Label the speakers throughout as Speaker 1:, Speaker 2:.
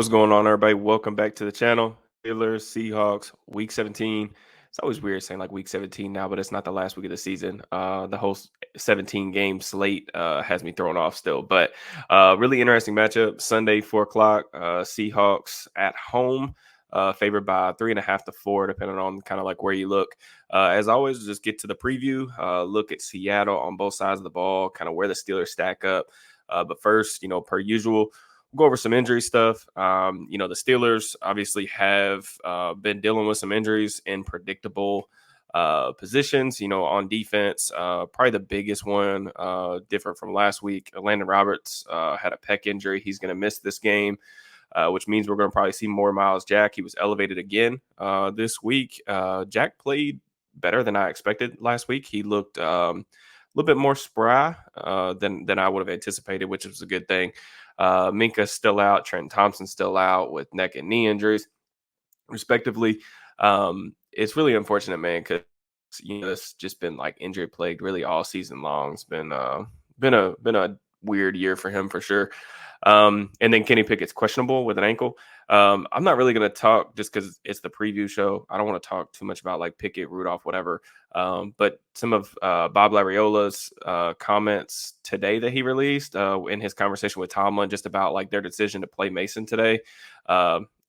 Speaker 1: What's going on, everybody? Welcome back to the channel. Steelers-Seahawks Week 17. It's always weird saying like Week 17 now, but it's not the last week of the season. The whole 17 game slate has me thrown off still. But really interesting matchup. Sunday, 4 o'clock. Seahawks at home, favored by 3.5 to 4, depending on kind of like where you look. As always, just get to the preview. Look at Seattle on both sides of the ball, kind of where the Steelers stack up. But first, per usual, go over some injury stuff. The Steelers obviously have been dealing with some injuries in predictable positions, on defense. Probably the biggest one, different from last week. Landon Roberts had a pec injury. He's going to miss this game, which means we're going to probably see more Miles Jack. He was elevated again this week. Jack played better than I expected last week. He looked a little bit more spry than I would have anticipated, which was a good thing. Minka's still out. Trent Thompson's still out with neck and knee injuries, respectively. It's really unfortunate, man, because it's just been like injury plagued really all season long. It's been a weird year for him for sure. And then Kenny Pickett's questionable with an ankle. I'm not really going to talk just because it's the preview show. I don't want to talk too much about like Pickett, Rudolph, whatever. But some of Bob Lariola's comments today that he released in his conversation with Tomlin just about like their decision to play Mason today.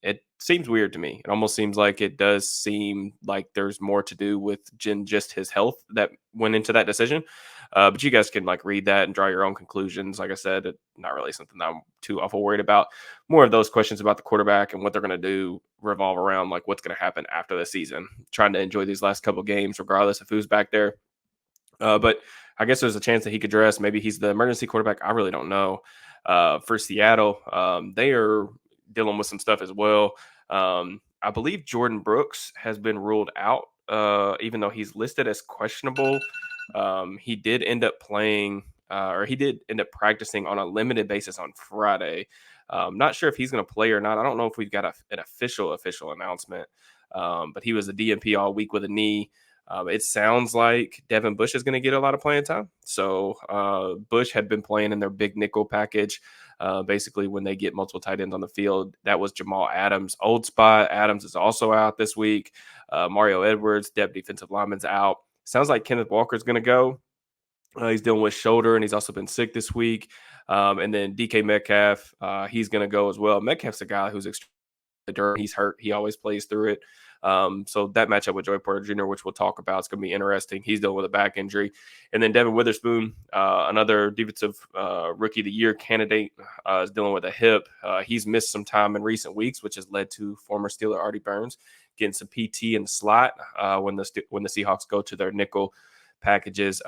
Speaker 1: It seems weird to me. It almost seems like it does seem like there's more to do with just his health that went into that decision. But you guys can like read that and draw your own conclusions. Like I said, it's not really something that I'm too awful worried about. More of those questions about the quarterback and what they're going to do revolve around like what's going to happen after the season. Trying to enjoy these last couple games, regardless of who's back there. But I guess there's a chance that he could dress. Maybe he's the emergency quarterback. I really don't know. For Seattle, they are dealing with some stuff as well. I believe Jordan Brooks has been ruled out, even though he's listed as questionable. He did end up playing, or he did end up practicing on a limited basis on Friday. Not sure if he's going to play or not. I don't know if we've got an official announcement. But he was a DNP all week with a knee. It sounds like Devin Bush is going to get a lot of playing time. So Bush had been playing in their big nickel package. Basically, when they get multiple tight ends on the field, that was Jamal Adams' old spot. Adams is also out this week. Mario Edwards, depth defensive lineman's out. Sounds like Kenneth Walker's going to go. He's dealing with shoulder, and he's also been sick this week. And then DK Metcalf, he's going to go as well. Metcalf's a guy who's extremely durable. He's hurt. He always plays through it. So that matchup with Joey Porter Jr., which we'll talk about, is going to be interesting. He's dealing with a back injury. And then Devin Witherspoon, another defensive rookie of the year candidate, is dealing with a hip. He's missed some time in recent weeks, which has led to former Steeler Artie Burns getting some PT in the slot when the Seahawks go to their nickel packages.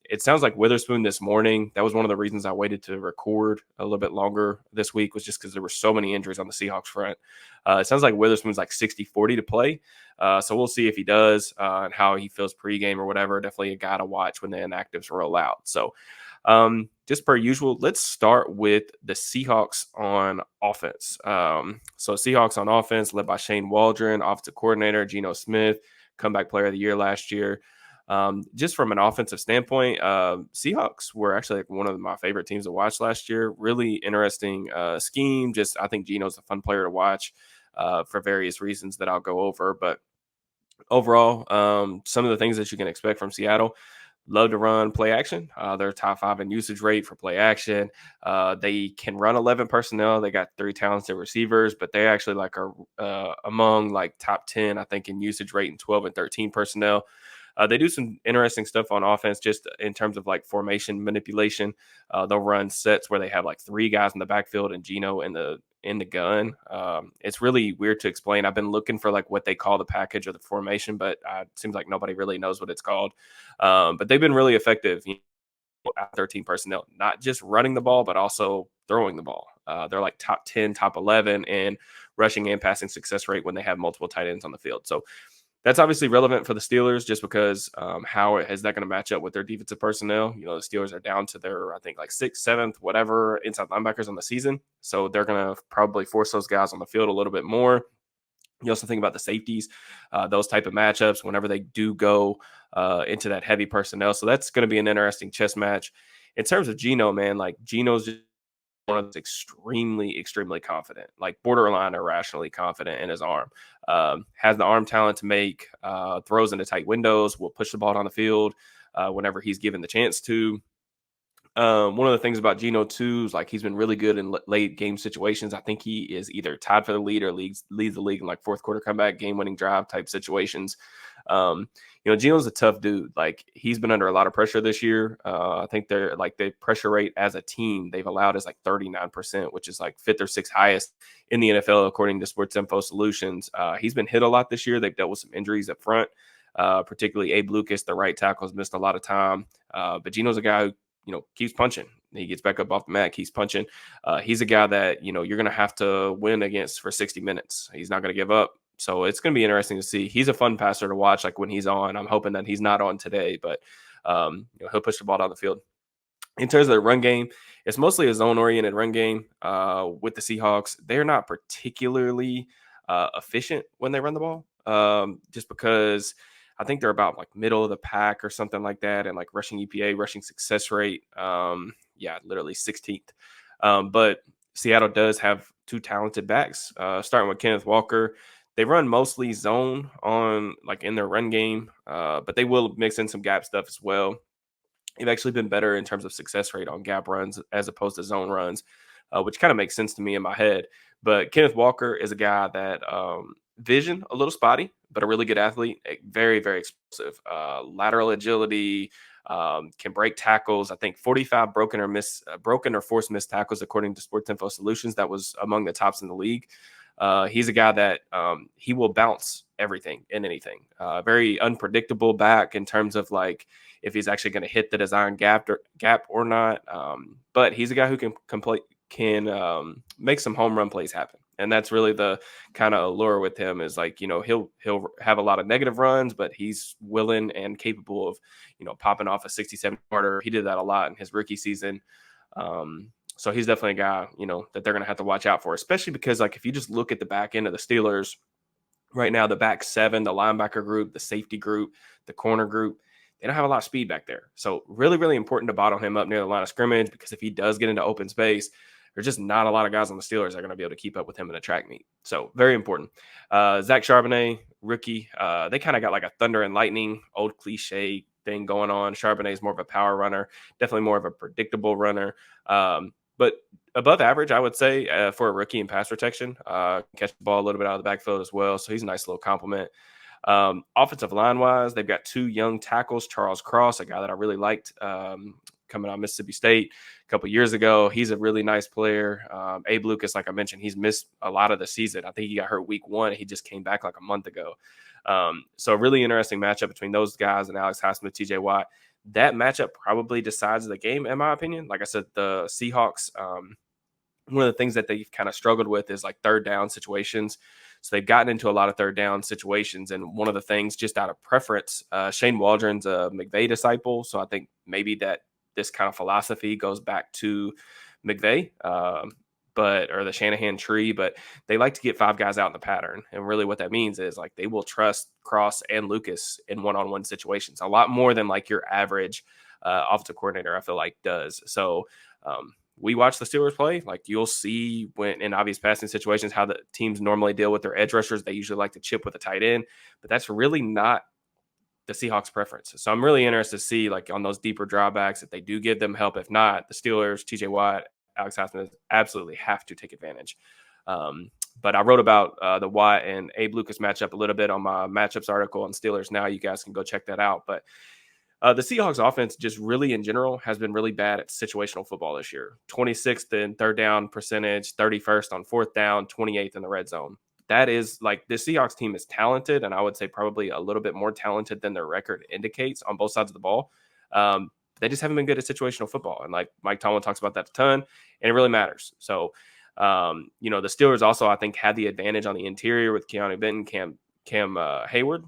Speaker 1: It sounds like Witherspoon this morning, that was one of the reasons I waited to record a little bit longer this week, was just because there were so many injuries on the Seahawks front. It sounds like Witherspoon's like 60-40 to play. So we'll see if he does and how he feels pregame or whatever. Definitely a guy to watch when the inactives roll out. So just per usual, let's start with the Seahawks on offense. So Seahawks on offense led by Shane Waldron, offensive coordinator, Geno Smith, comeback player of the year last year. Just from an offensive standpoint, Seahawks were actually like one of my favorite teams to watch last year. Really interesting scheme. I think Geno's a fun player to watch for various reasons that I'll go over. But overall, some of the things that you can expect from Seattle: love to run play action. They're top 5 in usage rate for play action. They can run 11 personnel. They got 3 talented receivers, but they actually like are among like top 10, I think, in usage rate in 12 and 13 personnel. They do some interesting stuff on offense just in terms of like formation manipulation. They'll run sets where they have like 3 guys in the backfield and Geno in the gun. It's really weird to explain. I've been looking for like what they call the package or the formation, but it seems like nobody really knows what it's called. But they've been really effective at 13 personnel, not just running the ball, but also throwing the ball. They're like top 10, top 11 in rushing and passing success rate when they have multiple tight ends on the field. So that's obviously relevant for the Steelers just because how is that going to match up with their defensive personnel? The Steelers are down to their, I think, like 6th, 7th, whatever, inside linebackers on the season. So they're going to probably force those guys on the field a little bit more. You also think about the safeties, those type of matchups whenever they do go into that heavy personnel. So that's going to be an interesting chess match. In terms of Geno, man, like Geno's just one that's extremely confident, like borderline irrationally confident in his arm. Has the arm talent to make throws into tight windows, will push the ball down the field whenever he's given the chance to. One of the things about Geno too is like he's been really good in late game situations. I think he is either tied for the lead or leads the league in like fourth quarter comeback, game winning drive type situations. Geno's a tough dude. Like he's been under a lot of pressure this year. I think they're like the pressure rate as a team they've allowed is like 39%, which is like fifth or sixth highest in the NFL according to Sports Info Solutions. He's been hit a lot this year. They've dealt with some injuries up front. Particularly Abe Lucas, the right tackle, has missed a lot of time. But Geno's a guy who keeps punching. He gets back up off the mat, keeps punching. He's a guy that, you're going to have to win against for 60 minutes. He's not going to give up. So it's going to be interesting to see. He's a fun passer to watch, like when he's on. I'm hoping that he's not on today, but he'll push the ball down the field. In terms of the run game, it's mostly a zone-oriented run game with the Seahawks. They're not particularly efficient when they run the ball, just because I think they're about like middle of the pack or something like that, and like rushing EPA, rushing success rate, literally 16th. But Seattle does have two talented backs, starting with Kenneth Walker. They run mostly zone on like in their run game, but they will mix in some gap stuff as well. They've actually been better in terms of success rate on gap runs as opposed to zone runs, which kind of makes sense to me in my head. But Kenneth Walker is a guy that vision a little spotty, but a really good athlete, very, very explosive. Lateral agility, can break tackles. I think 45 broken or forced missed tackles according to Sports Info Solutions. That was among the tops in the league. He's a guy that he will bounce everything and anything. Very unpredictable back in terms of like if he's actually going to hit the design gap or not. But he's a guy who can make some home run plays happen. And that's really the kind of allure with him is like, he'll have a lot of negative runs, but he's willing and capable of, popping off a 67-yarder. He did that a lot in his rookie season. So he's definitely a guy, that they're going to have to watch out for, especially because like if you just look at the back end of the Steelers right now, the back seven, the linebacker group, the safety group, the corner group, they don't have a lot of speed back there. So really, really important to bottle him up near the line of scrimmage because if he does get into open space, there's just not a lot of guys on the Steelers that are going to be able to keep up with him in a track meet. So very important. Zach Charbonnet, rookie, they kind of got like a thunder and lightning, old cliche thing going on. Charbonnet is more of a power runner, definitely more of a predictable runner. But above average, I would say, for a rookie in pass protection. Catch the ball a little bit out of the backfield as well. So he's a nice little compliment. Offensive line-wise, they've got two young tackles. Charles Cross, a guy that I really liked coming out of Mississippi State a couple years ago. He's a really nice player. Abe Lucas, like I mentioned, he's missed a lot of the season. I think he got hurt week 1. He just came back like a month ago. So a really interesting matchup between those guys and Alex Highsmith, TJ Watt. That matchup probably decides the game, in my opinion. Like I said, the Seahawks, one of the things that they've kind of struggled with is like third down situations. So they've gotten into a lot of third down situations. And one of the things, just out of preference, Shane Waldron's a McVay disciple. So I think maybe that this kind of philosophy goes back to McVay, or the Shanahan tree, but they like to get 5 guys out in the pattern. And really what that means is like they will trust Cross and Lucas in one-on-one situations a lot more than like your average offensive coordinator, I feel like, does. So we watch the Steelers play. Like you'll see when in obvious passing situations how the teams normally deal with their edge rushers. They usually like to chip with a tight end, but that's really not the Seahawks preference. So I'm really interested to see like on those deeper drawbacks if they do give them help. If not, the Steelers, TJ Watt, Alex Highsmith absolutely have to take advantage. But I wrote about the Watt and Abe Lucas matchup a little bit on my matchups article on Steelers Now. You guys can go check that out. But the Seahawks offense just really in general has been really bad at situational football this year. 26th in third down percentage, 31st on fourth down, 28th in the red zone. That is like the Seahawks team is talented, and I would say probably a little bit more talented than their record indicates on both sides of the ball. They just haven't been good at situational football. And like Mike Tomlin talks about that a ton, and it really matters. So, the Steelers also, I think, had the advantage on the interior with Keanu Benton, Cam Hayward.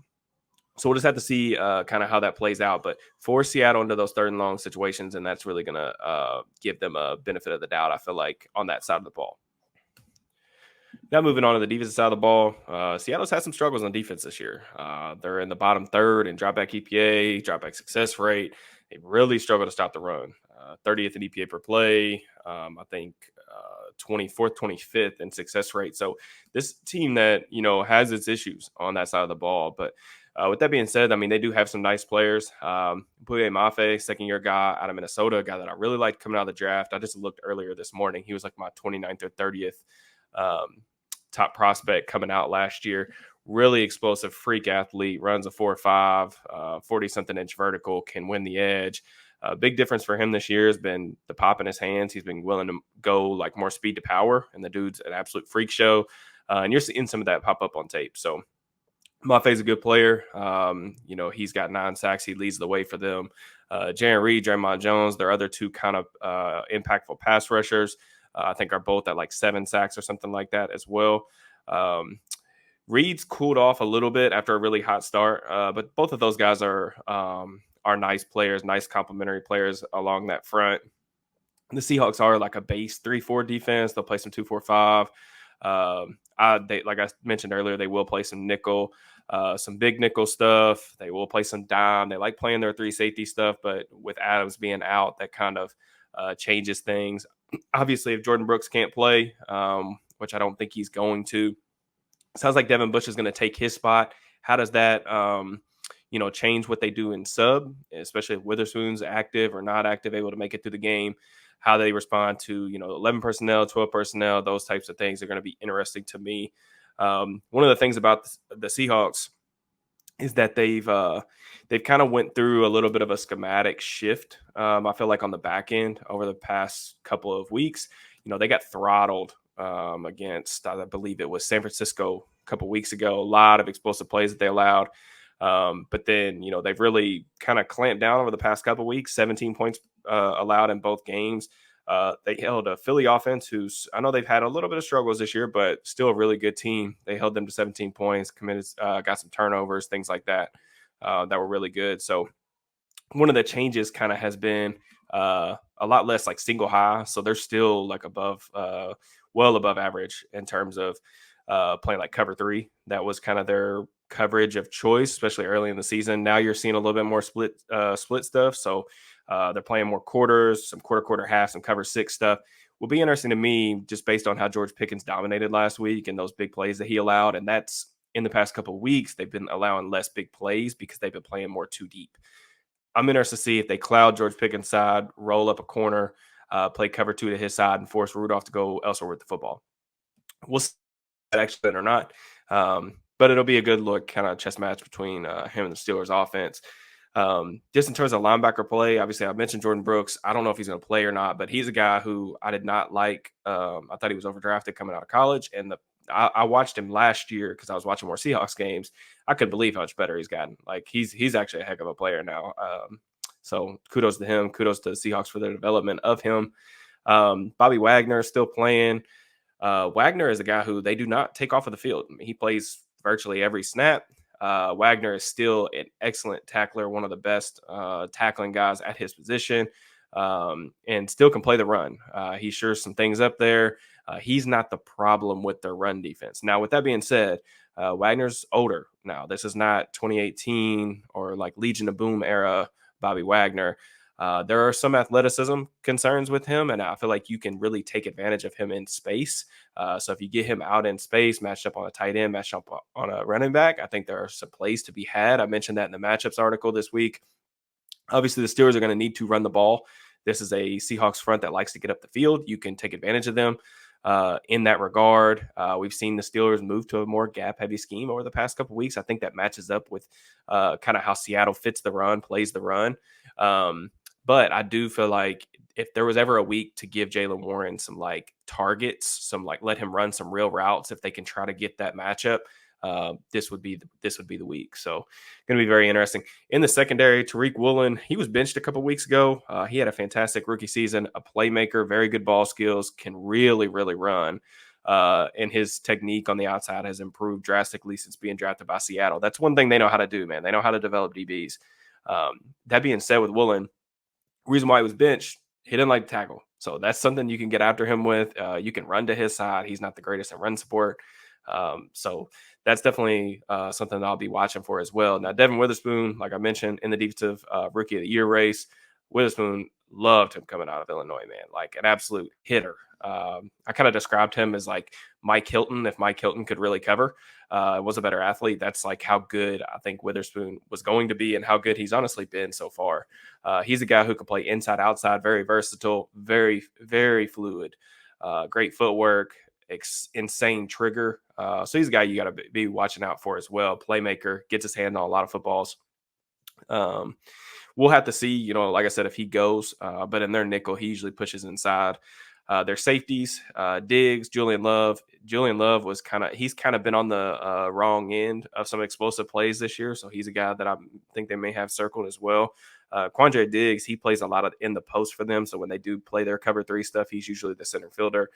Speaker 1: So we'll just have to see kind of how that plays out. But for Seattle into those third and long situations, and that's really going to give them a benefit of the doubt, I feel like, on that side of the ball. Now moving on to the defensive side of the ball, Seattle's had some struggles on defense this year. They're in the bottom third in dropback EPA, dropback success rate. They really struggle to stop the run. 30th in EPA per play. I think 24th, 25th in success rate. So this team that, has its issues on that side of the ball. But with that being said, I mean, they do have some nice players. Puye Mafe, second-year guy out of Minnesota, a guy that I really liked coming out of the draft. I just looked earlier this morning. He was like my 29th or 30th top prospect coming out last year. Really explosive freak athlete, runs a 4.5, 40-something inch vertical, can win the edge. Big difference for him this year has been the pop in his hands. He's been willing to go like more speed to power, and the dude's an absolute freak show. And you're seeing some of that pop up on tape. So Maffe's a good player. He's got 9 sacks. He leads the way for them. Jaren Reed, Draymond Jones, their other two kind of impactful pass rushers, I think are both at like 7 sacks or something like that as well. Reed's cooled off a little bit after a really hot start, but both of those guys are nice players, nice complementary players along that front. The Seahawks are like a base 3-4 defense. They'll play some 2-4-5. Like I mentioned earlier, they will play some nickel, some big nickel stuff. They will play some dime. They like playing their 3 safety stuff, but with Adams being out, that kind of changes things. Obviously, if Jordan Brooks can't play, which I don't think he's going to, sounds like Devin Bush is going to take his spot. How does that, change what they do in sub, especially if Witherspoon's active or not active, able to make it through the game? How they respond to, 11 personnel, 12 personnel, those types of things are going to be interesting to me. One of the things about the Seahawks is that they've kind of went through a little bit of a schematic shift. I feel like on the back end over the past couple of weeks, they got throttled against, I believe it was San Francisco a couple of weeks ago. A lot of explosive plays that they allowed. But then, they've really kind of clamped down over the past couple of weeks, 17 points allowed in both games. They held a Philly offense who's, I know they've had a little bit of struggles this year, but still a really good team. They held them to 17 points, got some turnovers, things like that, that were really good. So one of the changes kind of has been a lot less like single high. So they're still like well above average in terms of playing like cover 3. That was kind of their coverage of choice, especially early in the season. Now you're seeing a little bit more split stuff. So they're playing more quarters, some quarter, half, some cover 6 stuff. Will be interesting to me just based on how George Pickens dominated last week and those big plays that he allowed. And that's in the past couple of weeks, they've been allowing less big plays because they've been playing more too deep. I'm interested to see if they cloud George Pickens' side, roll up a corner, play cover 2 to his side, and force Rudolph to go elsewhere with the football. We'll see if that actually or not. But it'll be a good look kind of chess match between him and the Steelers offense. Just in terms of linebacker play, obviously I mentioned Jordan Brooks. I don't know if he's going to play or not, but he's a guy who I did not like. I thought he was overdrafted coming out of college. And I watched him last year because I was watching more Seahawks games. I couldn't believe how much better he's gotten. Like he's actually a heck of a player now. So kudos to him. Kudos to the Seahawks for their development of him. Bobby Wagner is still playing. Wagner is a guy who they do not take off of the field. I mean, he plays virtually every snap. Wagner is still an excellent tackler, one of the best tackling guys at his position, and still can play the run. He sure some things up there. He's not the problem with their run defense. Now, with that being said, Wagner's older now. This is not 2018 or like Legion of Boom era Bobby Wagner. There are some athleticism concerns with him, and I feel like you can really take advantage of him in space. So if you get him out in space, matched up on a tight end, matched up on a running back, I think there are some plays to be had. I mentioned that in the matchups article this week. Obviously, the Steelers are going to need to run the ball. This is a Seahawks front that likes to get up the field. You can take advantage of them in that regard. We've seen the Steelers move to a more gap-heavy scheme over the past couple of weeks. I think that matches up with kind of how Seattle fits the run, plays the run. But I do feel like if there was ever a week to give Jaylen Warren some like targets, some like let him run some real routes, if they can try to get that matchup, this would be the week. So going to be very interesting. In the secondary, Tariq Woolen, he was benched a couple weeks ago. He had a fantastic rookie season, a playmaker, very good ball skills, can really, really run. And his technique on the outside has improved drastically since being drafted by Seattle. That's one thing they know how to do, man. They know how to develop DBs. That being said, with Woolen, reason why he was benched, he didn't like to tackle. So that's something you can get after him with. You can run to his side. He's not the greatest at run support. So that's definitely something that I'll be watching for as well. Now, Devin Witherspoon, like I mentioned, in the defensive rookie of the year race, Witherspoon loved him coming out of Illinois, man. Like an absolute hitter. I kind of described him as like Mike Hilton, if Mike Hilton could really cover, was a better athlete. That's like how good I think Witherspoon was going to be and how good he's honestly been so far. He's a guy who can play inside, outside, very versatile, very, very fluid, great footwork, insane trigger. So he's a guy you got to be watching out for as well. Playmaker, gets his hand on a lot of footballs. We'll have to see, like I said, if he goes, but in their nickel, he usually pushes inside. Their safeties, Diggs, Julian Love. Julian Love he's kind of been on the wrong end of some explosive plays this year. So he's a guy that I think they may have circled as well. Quandre Diggs, he plays a lot in the post for them. So when they do play their cover 3 stuff, he's usually the center fielder.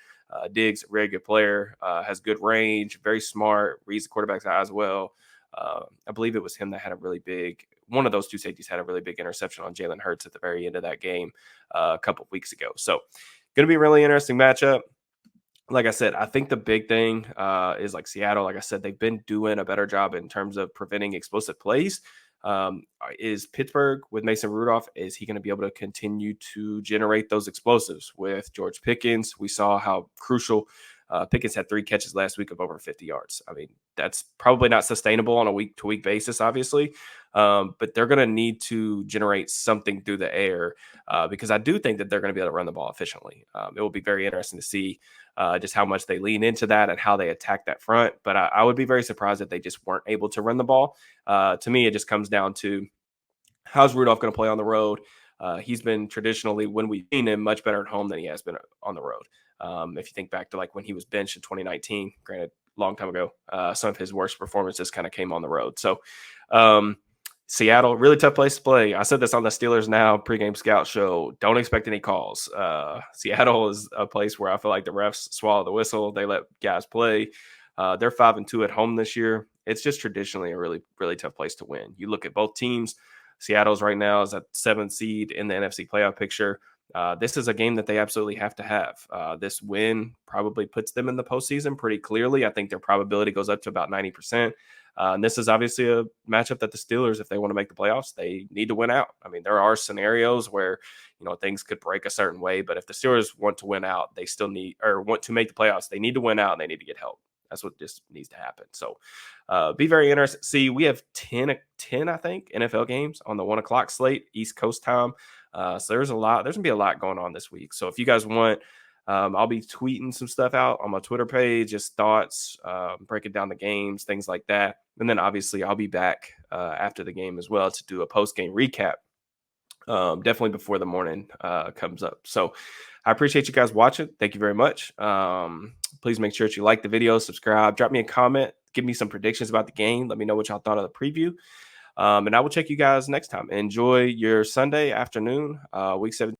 Speaker 1: Diggs, very good player, has good range, very smart, reads the quarterback's eye as well. I believe it was him that had one of those 2 safeties had a really big interception on Jalen Hurts at the very end of that game a couple of weeks ago. So going to be a really interesting matchup. Like I said, I think the big thing is like Seattle. Like I said, they've been doing a better job in terms of preventing explosive plays. Is Pittsburgh with Mason Rudolph, is he going to be able to continue to generate those explosives with George Pickens? We saw how crucial Pickens had 3 catches last week of over 50 yards. I mean, that's probably not sustainable on a week-to-week basis, obviously, but they're going to need to generate something through the air because I do think that they're going to be able to run the ball efficiently. It will be very interesting to see just how much they lean into that and how they attack that front, but I would be very surprised if they just weren't able to run the ball. To me, it just comes down to how's Rudolph going to play on the road. He's been traditionally, when we've seen him, much better at home than he has been on the road. If you think back to like when he was benched in 2019, granted, long time ago, some of his worst performances kind of came on the road. So Seattle, really tough place to play. I said this on the Steelers Now pregame scout show. Don't expect any calls. Seattle is a place where I feel like the refs swallow the whistle. They let guys play. They're 5-2 at home this year. It's just traditionally a really, really tough place to win. You look at both teams. Seattle's right now is at 7th seed in the NFC playoff picture. This is a game that they absolutely have to have. This win probably puts them in the postseason pretty clearly. I think their probability goes up to about 90%. And this is obviously a matchup that the Steelers, if they want to make the playoffs, they need to win out. I mean, there are scenarios where, things could break a certain way, but if the Steelers want to win out, they still want to make the playoffs. They need to win out and they need to get help. That's what just needs to happen. So be very interested. See, we have 10, I think, NFL games on the 1:00 slate, East Coast time. So there's going to be a lot going on this week. So if you guys want, I'll be tweeting some stuff out on my Twitter page, just thoughts, breaking down the games, things like that. And then obviously I'll be back after the game as well to do a post-game recap, definitely before the morning comes up. So I appreciate you guys watching. Thank you very much. Please make sure that you like the video, subscribe, drop me a comment, give me some predictions about the game. Let me know what y'all thought of the preview. And I will check you guys next time. Enjoy your Sunday afternoon, week 17.